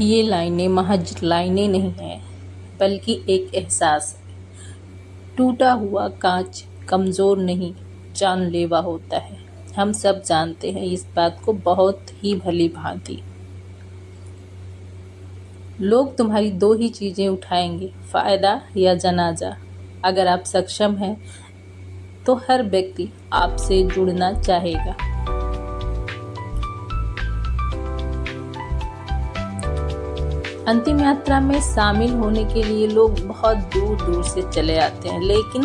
ये लाइनें महज लाइनें नहीं हैं, बल्कि एक एहसास है। टूटा हुआ कांच कमज़ोर नहीं, जानलेवा होता है। हम सब जानते हैं इस बात को बहुत ही भली भांति। लोग तुम्हारी दो ही चीज़ें उठाएंगे, फ़ायदा या जनाजा। अगर आप सक्षम हैं तो हर व्यक्ति आपसे जुड़ना चाहेगा। अंतिम यात्रा में शामिल होने के लिए लोग बहुत दूर दूर से चले आते हैं, लेकिन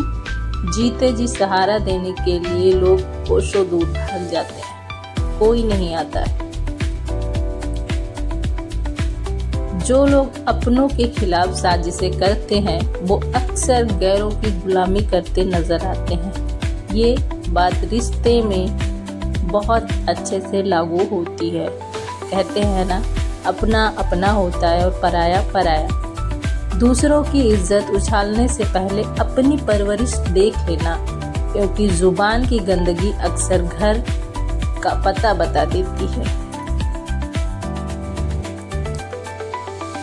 जीते जी सहारा देने के लिए लोग कोसों दूर भाग जाते हैं। कोई नहीं आता है। जो लोग अपनों के खिलाफ साजिशें करते हैं वो अक्सर गैरों की गुलामी करते नजर आते हैं। ये बात रिश्ते में बहुत अच्छे से लागू होती है। कहते हैं ना, अपना अपना होता है और पराया पराया। दूसरों की इज्जत उछालने से पहले अपनी परवरिश देख लेना, क्योंकि जुबान की गंदगी अक्सर घर का पता बता देती है।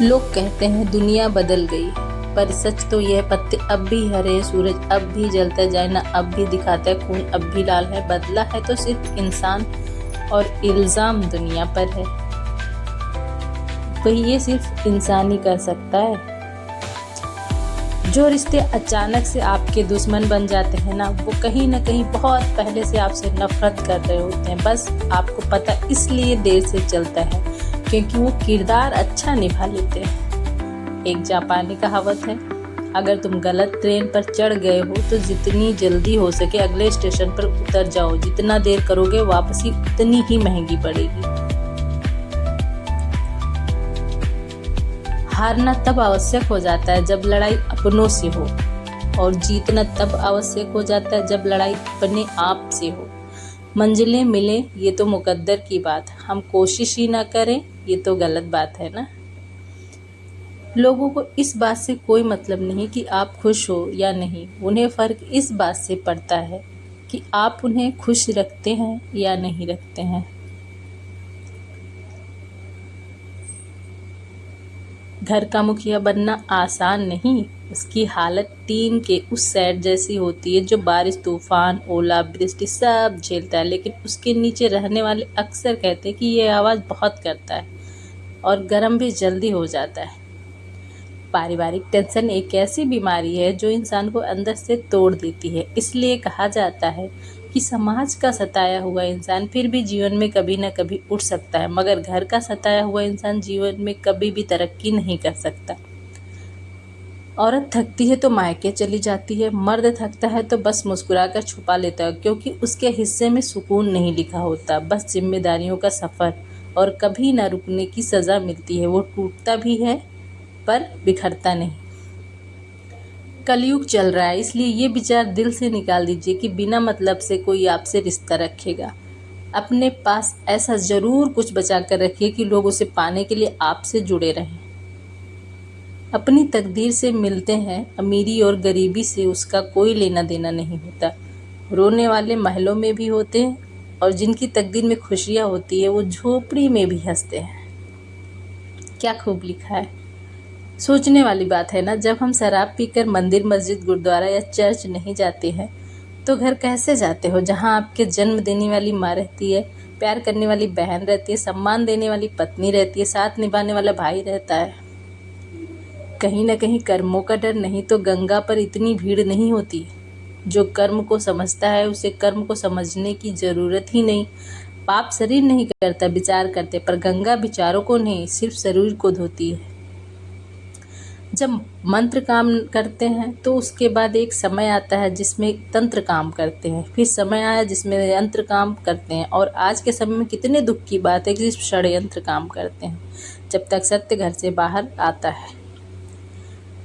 लोग कहते हैं दुनिया बदल गई, पर सच तो यह पत्ते अब भी हरे, सूरज अब भी जलता जाए ना, अब भी दिखाता है खून अब भी लाल है। बदला है तो सिर्फ इंसान और इल्जाम दुनिया पर है। वही ये सिर्फ इंसान ही कर सकता है। जो रिश्ते अचानक से आपके दुश्मन बन जाते हैं ना, वो कहीं ना कहीं बहुत पहले से आपसे नफरत कर रहे होते हैं। बस आपको पता इसलिए देर से चलता है क्योंकि वो किरदार अच्छा निभा लेते हैं। एक जापानी कहावत है, अगर तुम गलत ट्रेन पर चढ़ गए हो तो जितनी जल्दी हो सके अगले स्टेशन पर उतर जाओ। जितना देर करोगे वापसी उतनी ही महंगी पड़ेगी। हारना तब आवश्यक हो जाता है जब लड़ाई अपनों से हो, और जीतना तब आवश्यक हो जाता है जब लड़ाई अपने आप से हो। मंजिलें मिले ये तो मुकद्दर की बात, हम कोशिश ही ना करें ये तो गलत बात है ना। लोगों को इस बात से कोई मतलब नहीं कि आप खुश हो या नहीं, उन्हें फ़र्क इस बात से पड़ता है कि आप उन्हें खुश रखते हैं या नहीं रखते हैं। घर का मुखिया बनना आसान नहीं, उसकी हालत टीन के उस सेट जैसी होती है जो बारिश, तूफान, ओला वृष्टि सब झेलता है, लेकिन उसके नीचे रहने वाले अक्सर कहते हैं कि ये आवाज़ बहुत करता है और गर्म भी जल्दी हो जाता है। पारिवारिक टेंशन एक ऐसी बीमारी है जो इंसान को अंदर से तोड़ देती है। इसलिए कहा जाता है कि समाज का सताया हुआ इंसान फिर भी जीवन में कभी न कभी उठ सकता है, मगर घर का सताया हुआ इंसान जीवन में कभी भी तरक्की नहीं कर सकता। औरत थकती है तो मायके चली जाती है, मर्द थकता है तो बस मुस्कुराकर छुपा लेता है, क्योंकि उसके हिस्से में सुकून नहीं लिखा होता, बस जिम्मेदारियों का सफ़र और कभी न रुकने की सज़ा मिलती है। वो टूटता भी है पर बिखरता नहीं। कलयुग चल रहा है, इसलिए ये विचार दिल से निकाल दीजिए कि बिना मतलब से कोई आपसे रिश्ता रखेगा। अपने पास ऐसा ज़रूर कुछ बचा कर रखिए कि लोग उसे पाने के लिए आपसे जुड़े रहें। अपनी तकदीर से मिलते हैं, अमीरी और गरीबी से उसका कोई लेना देना नहीं होता। रोने वाले महलों में भी होते हैं और जिनकी तकदीर में खुशियाँ होती है वो झोपड़ी में भी हंसते हैं। क्या खूब लिखा है। सोचने वाली बात है ना, जब हम शराब पीकर मंदिर, मस्जिद, गुरुद्वारा या चर्च नहीं जाते हैं तो घर कैसे जाते हो, जहाँ आपके जन्म देने वाली माँ रहती है, प्यार करने वाली बहन रहती है, सम्मान देने वाली पत्नी रहती है, साथ निभाने वाला भाई रहता है। कहीं ना कहीं कर्मों का डर, नहीं तो गंगा पर इतनी भीड़ नहीं होती। जो कर्म को समझता है उसे कर्म को समझने की ज़रूरत ही नहीं। पाप शरीर नहीं करता, विचार करते, पर गंगा विचारों को नहीं, सिर्फ शरीर को धोती है। जब मंत्र काम करते हैं तो उसके बाद एक समय आता है जिसमें तंत्र काम करते हैं, फिर समय आया जिसमें यंत्र काम करते हैं, और आज के समय में कितने दुख की बात है कि सिर्फ षड्यंत्र काम करते हैं जब तक सत्य घर से बाहर आता है।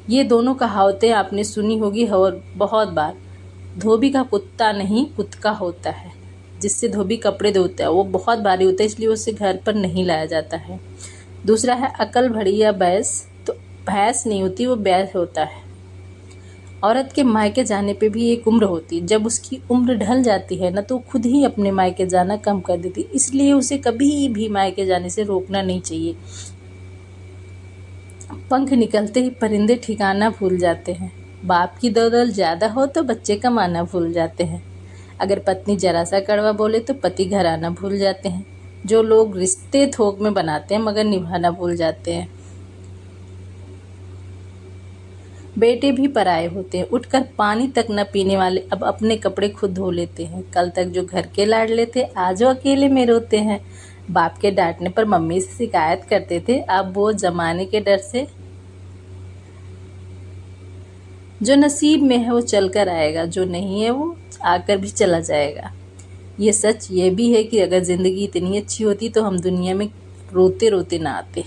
ये दोनों कहावतें आपने सुनी होगी और बहुत बार। धोबी का कुत्ता नहीं कुत्ता होता है, जिससे धोबी कपड़े धोता है वो बहुत भारी होता है, इसलिए उसे घर पर नहीं लाया जाता है। दूसरा है अकल भरी या भैंस, तो भैंस नहीं होती वो बैल होता है। औरत के मायके जाने पे भी एक उम्र होती है, जब उसकी उम्र ढल जाती है ना तो खुद ही अपने मायके जाना कम कर देती है, इसलिए उसे कभी भी मायके जाने से रोकना नहीं चाहिए। पंख निकलते ही परिंदे ठिकाना भूल जाते हैं। बाप की दौलत ज़्यादा हो तो बच्चे कमाना भूल जाते हैं। अगर पत्नी जरा सा कड़वा बोले तो पति घर आना भूल जाते हैं। जो लोग रिश्ते थोक में बनाते हैं मगर निभाना भूल जाते हैं। बेटे भी पराये होते हैं। उठकर पानी तक न पीने वाले अब अपने कपड़े खुद धो लेते हैं। कल तक जो घर के लाडले थे आज वो अकेले में रोते हैं। बाप के डांटने पर मम्मी से शिकायत करते थे, अब वो जमाने के डर से जो नसीब में है वो चल कर आएगा, जो नहीं है वो आकर भी चला जाएगा। ये सच ये भी है कि अगर ज़िंदगी इतनी अच्छी होती तो हम दुनिया में रोते रोते ना आते।